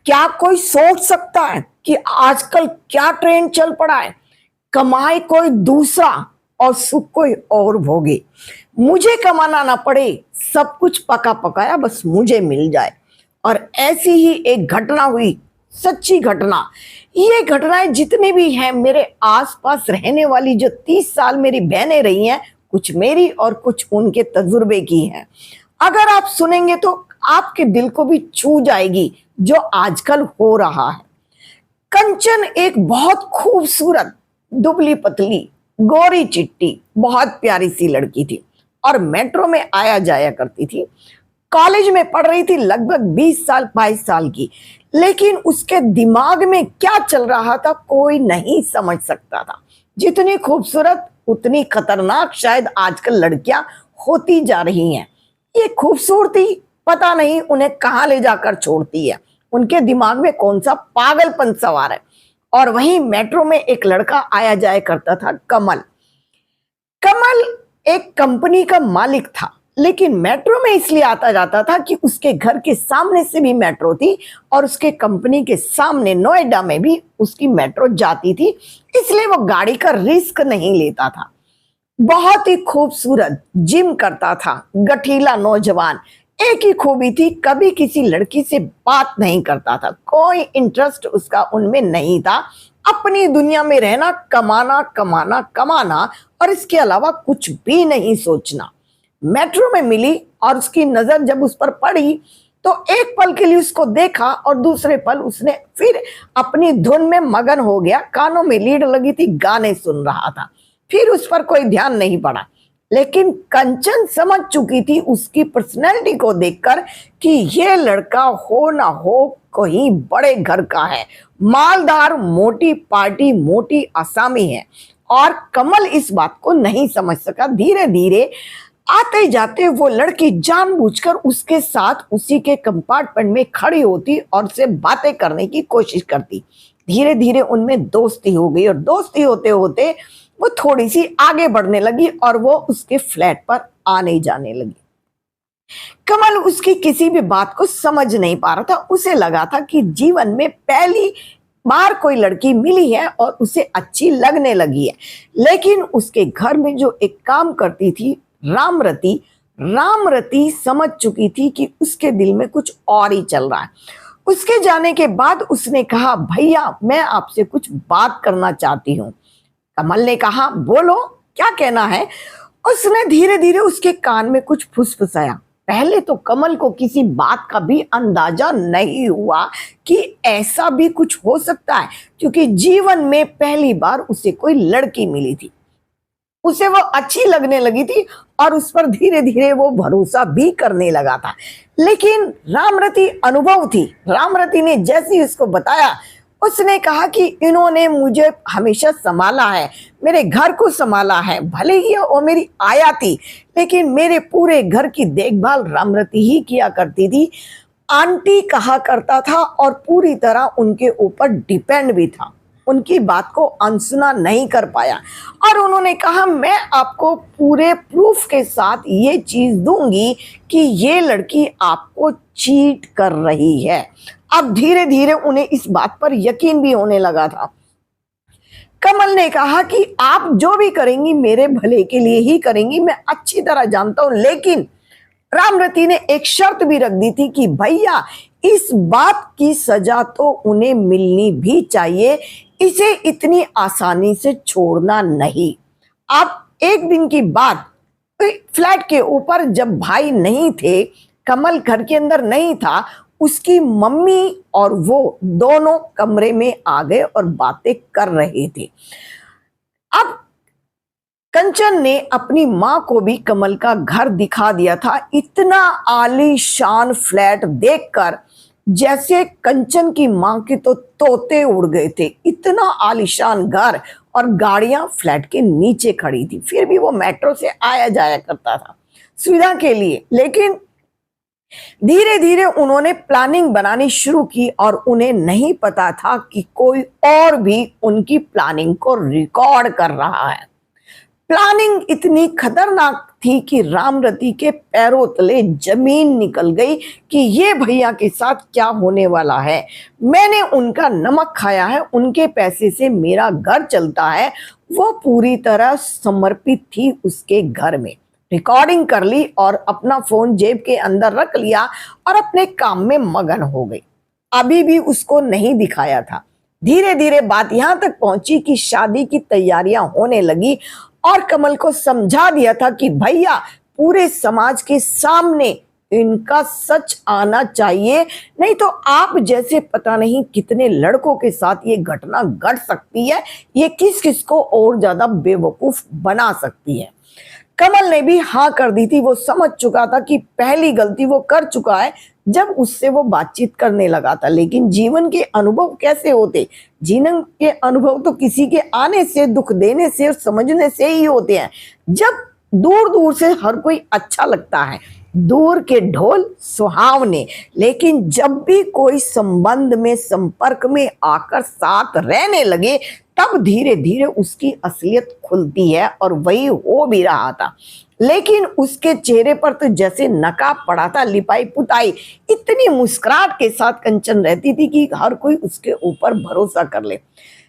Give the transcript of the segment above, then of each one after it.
क्या कोई सोच सकता है कि आजकल क्या ट्रेंड चल पड़ा है? कमाए कोई दूसरा और सुख कोई और भोगे। मुझे कमाना ना पड़े, सब कुछ पका पकाया बस मुझे मिल जाए। और ऐसी ही एक घटना हुई, सच्ची घटना। ये घटनाएं जितनी भी हैं, मेरे आसपास रहने वाली जो 30 साल मेरी बहनें रही हैं, कुछ मेरी और कुछ उनके तजुर्बे की हैं। अगर आप सुनेंगे तो आपके दिल को भी छू जाएगी जो आजकल हो रहा है। कंचन एक बहुत खूबसूरत, दुबली पतली, गोरी चिट्टी, बहुत प्यारी सी लड़की थी और मेट्रो में आया जाया करती थी। कॉलेज में पढ़ रही थी, लगभग 20 साल 22 साल की। लेकिन उसके दिमाग में क्या चल रहा था कोई नहीं समझ सकता था। जितनी खूबसूरत उतनी खतरनाक शायद आजकल लड़कियां होती जा रही हैं। ये खूबसूरती पता नहीं उन्हें कहां ले जाकर छोड़ती है, उनके दिमाग में कौन सा पागलपन सवार है। और वहीं मेट्रो में एक लड़का आया जाया करता था, कमल। कमल एक कंपनी का मालिक था, लेकिन मेट्रो में इसलिए आता जाता था कि उसके घर के सामने से भी मेट्रो थी और उसके कंपनी के सामने नोएडा में भी उसकी मेट्रो जाती थी, इसलिए वो गाड़ी का रिस्क नहीं लेता था। बहुत ही खूबसूरत, जिम करता था, गठीला नौजवान। एक ही खूबी थी, कभी किसी लड़की से बात नहीं करता था, कोई इंटरेस्ट उसका उनमें नहीं था। अपनी दुनिया में रहना, कमाना कमाना कमाना और इसके अलावा कुछ भी नहीं सोचना। मेट्रो में मिली और उसकी नजर जब उस पर पड़ी तो एक पल के लिए उसको देखा और दूसरे पल उसने फिर अपनी धुन में मगन हो गया। कानों में लीड लगी थी, गाने सुन रहा था, फिर उस पर कोई ध्यान नहीं पड़ा। लेकिन कंचन समझ चुकी थी उसकी पर्सनैलिटी को देखकर कि यह लड़का हो ना हो कोई बड़े घर का है, मालदार, मोटी पार्टी, मोटी आसामी है। और कमल इस बात को नहीं समझ सका। धीरे धीरे आते जाते वो लड़की जानबूझकर उसके साथ उसी के कंपार्टमेंट में खड़ी होती और उससे बातें करने की कोशिश करती। धीरे धीरे उनमें दोस्ती हो गई और दोस्ती होते होते वो थोड़ी सी आगे बढ़ने लगी और वो उसके फ्लैट पर आने जाने लगी। कमल उसकी किसी भी बात को समझ नहीं पा रहा था। उसे लगा था कि जीवन में पहली बार कोई लड़की मिली है और उसे अच्छी लगने लगी है। लेकिन उसके घर में जो एक काम करती थी, रामरती, रामरती समझ चुकी थी कि उसके दिल में कुछ और ही चल रहा है। उसके जाने के बाद उसने कहा, भैया मैं आपसे कुछ बात करना चाहती हूँ। कमल ने कहा, बोलो क्या कहना है। उसने धीरे धीरे उसके कान में कुछ फुसफुसाया। पहले तो कमल को किसी बात का भी अंदाजा नहीं हुआ कि ऐसा भी कुछ हो सकता है, क्योंकि जीवन में पहली बार उसे कोई लड़की मिली थी, उसे वो अच्छी लगने लगी थी और उस पर धीरे धीरे वो भरोसा भी करने लगा था। लेकिन रामरती अनुभव थी। रामरती ने जैसे ही उसको बताया, उसने कहा कि इन्होंने मुझे हमेशा संभाला है, मेरे घर को संभाला है। भले ही वो मेरी आया थी, लेकिन मेरे पूरे घर की देखभाल रामरती ही किया करती थी। आंटी कहा करता था और पूरी तरह उनके ऊपर डिपेंड भी था। उनकी बात को अनसुना नहीं कर पाया। और उन्होंने कहा, मैं आपको पूरे प्रूफ के साथ ये चीज दूंगी कि ये लड़की आपको चीट कर रही है। अब धीरे धीरे उन्हें इस बात पर यकीन भी होने लगा था। कमल ने कहा कि आप जो भी करेंगी मेरे भले के लिए ही करेंगी, मैं अच्छी तरह जानता हूं। लेकिन रामरती ने एक शर्त भी रख दी थी कि भैया इस बात की सजा तो उन्हें मिलनी भी चाहिए, इसे इतनी आसानी से छोड़ना नहीं। अब एक दिन की बात, फ्लैट के ऊपर जब भाई नहीं थे, कमल घर के अंदर नहीं था, उसकी मम्मी और वो दोनों कमरे में आ गए और बातें कर रहे थे। अब कंचन ने अपनी मां को भी कमल का घर दिखा दिया था। इतना आलीशान फ्लैट देखकर जैसे कंचन की मां के तो तोते उड़ गए थे। इतना आलीशान घर और गाड़ियां फ्लैट के नीचे खड़ी थी। फिर भी वो मेट्रो से आया जाया करता था सुविधा के लिए। लेकिन धीरे धीरे उन्होंने प्लानिंग बनानी शुरू की और उन्हें नहीं पता था कि कोई और भी उनकी प्लानिंग को रिकॉर्ड कर रहा है। प्लानिंग इतनी खतरनाक थी कि रामरती के पैरों तले जमीन निकल गई कि ये भैया के साथ क्या होने वाला है। मैंने उनका नमक खाया है, उनके पैसे से मेरा घर चलता है। वो पूरी तरह समर्पित थी उसके घर में। रिकॉर्डिंग कर ली और अपना फोन जेब के अंदर रख लिया और अपने काम में मगन हो गई। अभी भी उसको नहीं दिखाया था। धीरे धीरे बात यहां तक पहुंची कि शादी की तैयारियां होने लगी और कमल को समझा दिया था कि भैया पूरे समाज के सामने इनका सच आना चाहिए, नहीं तो आप जैसे पता नहीं कितने लड़कों के साथ ये घटना घट सकती है, ये किस किस को और ज्यादा बेवकूफ बना सकती है। कमल ने भी हाँ कर दी थी। वो समझ चुका था कि पहली गलती वो कर चुका है जब उससे वो बातचीत करने लगा था। लेकिन जीवन के अनुभव कैसे होते? जीवन के अनुभव तो किसी के आने से, दुख देने से और समझने से ही होते हैं। जब दूर दूर से हर कोई अच्छा लगता है, दूर के ढोल सुहावने, लेकिन जब भी कोई संबंध में, संपर्क में आकर साथ रहने लगे, तब धीरे धीरे उसकी असलियत खुलती है। और वही हो भी रहा था। लेकिन उसके चेहरे पर तो जैसे नकाब पड़ा था, लिपाई पुताई। इतनी मुस्कुराहट के साथ कंचन रहती थी कि हर कोई उसके ऊपर भरोसा कर ले।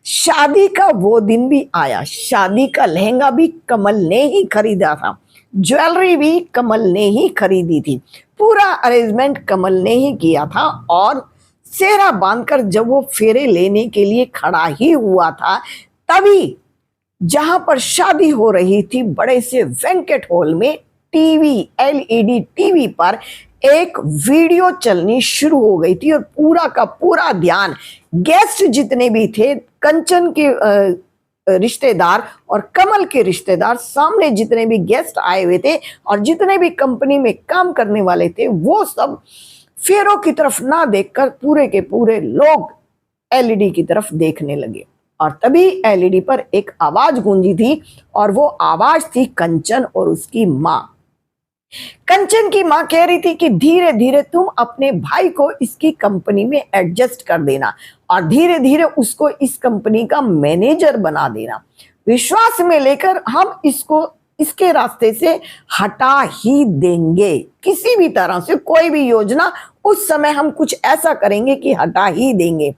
शादी का वो दिन भी आया। शादी का लहंगा भी कमल ने ही खरीदा था, ज्वेलरी भी कमल ने ही खरीदी थी, पूरा अरेंजमेंट कमल ने ही किया था। और सेहरा बांधकर जब वो फेरे लेने के लिए खड़ा ही हुआ था, तभी जहां पर शादी हो रही थी, बड़े से वेंकट हॉल में टीवी, एलईडी टीवी पर एक वीडियो चलनी शुरू हो गई थी। और पूरा का पूरा ध्यान गेस्ट जितने भी थे, कंचन के रिश्तेदार और कमल के रिश्तेदार, सामने जितने भी गेस्ट आए हुए थे और जितने भी कंपनी में काम करने वाले थे, वो सब फेरों की तरफ ना देखकर पूरे के पूरे लोग एलईडी की तरफ देखने लगे। और तभी एलईडी पर एक आवाज गूंजी थी और वो आवाज थी कंचन और उसकी माँ। कंचन की माँ कह रही थी कि धीरे धीरे तुम अपने भाई को इसकी कंपनी में एडजस्ट कर देना और धीरे धीरे उसको इस कंपनी का मैनेजर बना देना। विश्वास में लेकर हम इसको इसके रास्ते से हटा ही देंगे। किसी भी तरह से कोई भी योजना, उस समय हम कुछ ऐसा करेंगे कि हटा ही देंगे।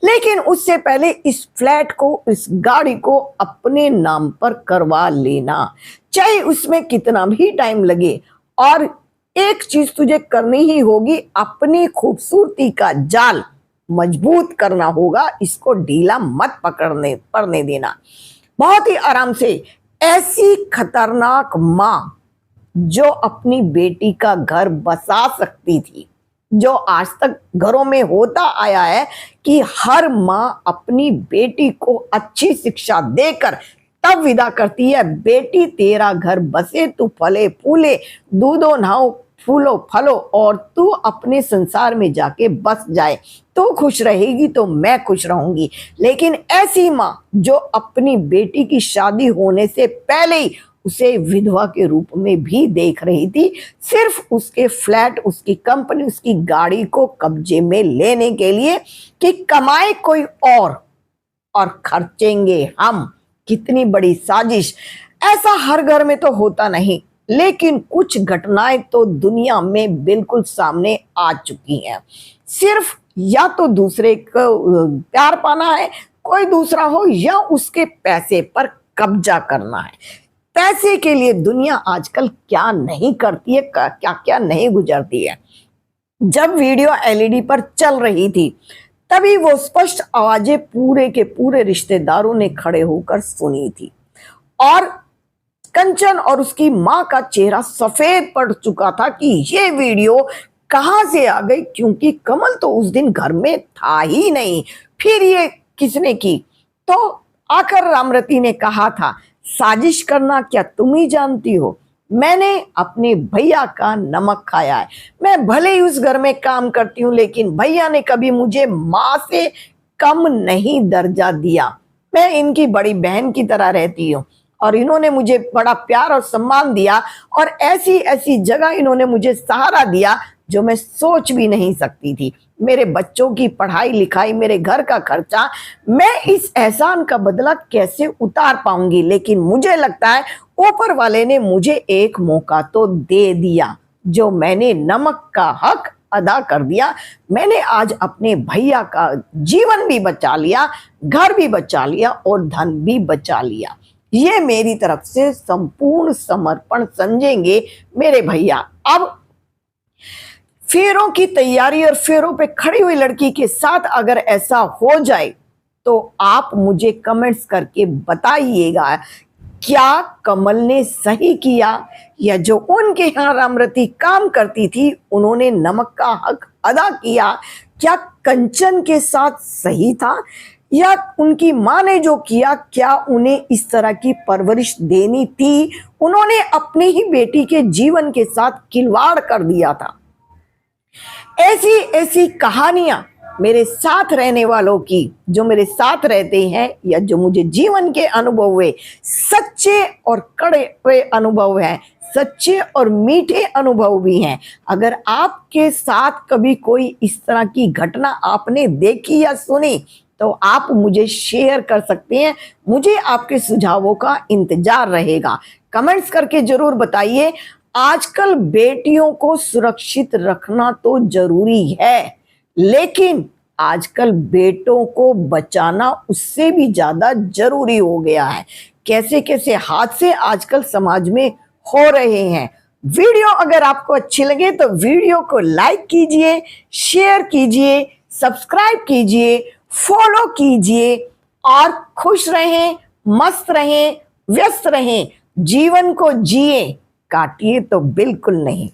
लेकिन उससे पहले इस फ्लैट को, इस गाड़ी को अपने नाम पर करवा लेना, चाहे उसमें कितना भी टाइम लगे। और एक चीज तुझे करनी ही होगी, अपनी खूबसूरती का जाल मजबूत करना होगा, इसको ढीला मत पड़ने देना। बहुत ही आराम से ऐसी खतरनाक माँ जो अपनी बेटी का घर बसा सकती थी, जो आज तक घरों में होता आया है कि हर माँ अपनी बेटी को अच्छी शिक्षा देकर तब विदा करती है, बेटी तेरा घर बसे, तू फले फूले, दूधो नहाओ, फूलो फलो, और तू अपने संसार में जाके बस जाए। तू खुश रहेगी तो मैं खुश रहूंगी। लेकिन ऐसी माँ जो अपनी बेटी की शादी होने से पहले ही उसे विधवा के रूप में भी देख रही थी, सिर्फ उसके फ्लैट, उसकी कंपनी, उसकी गाड़ी को कब्जे में लेने के लिए कि कमाए कोई और खर्चेंगे हम। कितनी बड़ी साजिश! ऐसा हर घर में तो होता नहीं, लेकिन कुछ घटनाएं तो दुनिया में बिल्कुल सामने आ चुकी हैं। सिर्फ या तो दूसरे को प्यार पाना है, कोई दूसरा हो, या उसके पैसे पर कब्जा करना है। पैसे के लिए दुनिया आजकल क्या नहीं करती है, क्या क्या नहीं गुजरती है। जब वीडियो एलईडी पर चल रही थी, तभी वो स्पष्ट आवाजें पूरे के पूरे रिश्तेदारों ने खड़े होकर सुनी थी। और कंचन और उसकी माँ का चेहरा सफेद पड़ चुका था कि ये वीडियो कहां से आ गई, क्योंकि कमल तो उस दिन घर में था ही नहीं। फिर ये किसने की? तो आकर रामरती ने कहा था, साजिश करना क्या तुम ही जानती हो? मैंने अपने भैया का नमक खाया है। मैं भले ही उस घर में काम करती हूँ, लेकिन भैया ने कभी मुझे माँ से कम नहीं दर्जा दिया। मैं इनकी बड़ी बहन की तरह रहती हूँ और इन्होंने मुझे बड़ा प्यार और सम्मान दिया और ऐसी ऐसी जगह इन्होंने मुझे सहारा दिया जो मैं सोच भी नहीं सकती थी। मेरे बच्चों की पढ़ाई लिखाई, मेरे घर का खर्चा, मैं इस एहसान का बदला कैसे उतार पाऊंगी। लेकिन मुझे लगता है ऊपर वाले ने मुझे एक मौका तो दे दिया, जो मैंने नमक का हक अदा कर दिया। मैंने आज अपने भैया का जीवन भी बचा लिया, घर भी बचा लिया और धन भी बचा लिया। ये मेरी तरफ से संपूर्ण समर्पण समझेंगे मेरे भैया। अब फेरों की तैयारी और फेरों पे खड़ी हुई लड़की के साथ अगर ऐसा हो जाए तो आप मुझे कमेंट्स करके बताइएगा, क्या कमल ने सही किया, या जो उनके यहाँ रामरती काम करती थी उन्होंने नमक का हक अदा किया? क्या कंचन के साथ सही था, या उनकी माँ ने जो किया, क्या उन्हें इस तरह की परवरिश देनी थी? उन्होंने अपने ही बेटी के जीवन के साथ खिलवाड़ कर दिया था। ऐसी ऐसी कहानियां मेरे साथ रहने वालों की, जो मेरे साथ रहते हैं या जो मुझे जीवन के अनुभव हुए, सच्चे और कड़े हुए अनुभव हैं, सच्चे और मीठे अनुभव भी हैं। अगर आपके साथ कभी कोई इस तरह की घटना आपने देखी या सुनी तो आप मुझे शेयर कर सकते हैं। मुझे आपके सुझावों का इंतजार रहेगा। कमेंट्स करके जरूर बताइए। आजकल बेटियों को सुरक्षित रखना तो जरूरी है, लेकिन आजकल बेटों को बचाना उससे भी ज्यादा जरूरी हो गया है। कैसे कैसे हादसे आजकल समाज में हो रहे हैं। वीडियो अगर आपको अच्छी लगे तो वीडियो को लाइक कीजिए, शेयर कीजिए, सब्सक्राइब कीजिए, फॉलो कीजिए और खुश रहें, मस्त रहें, व्यस्त रहें। जीवन को जिए, काटिए तो बिल्कुल नहीं।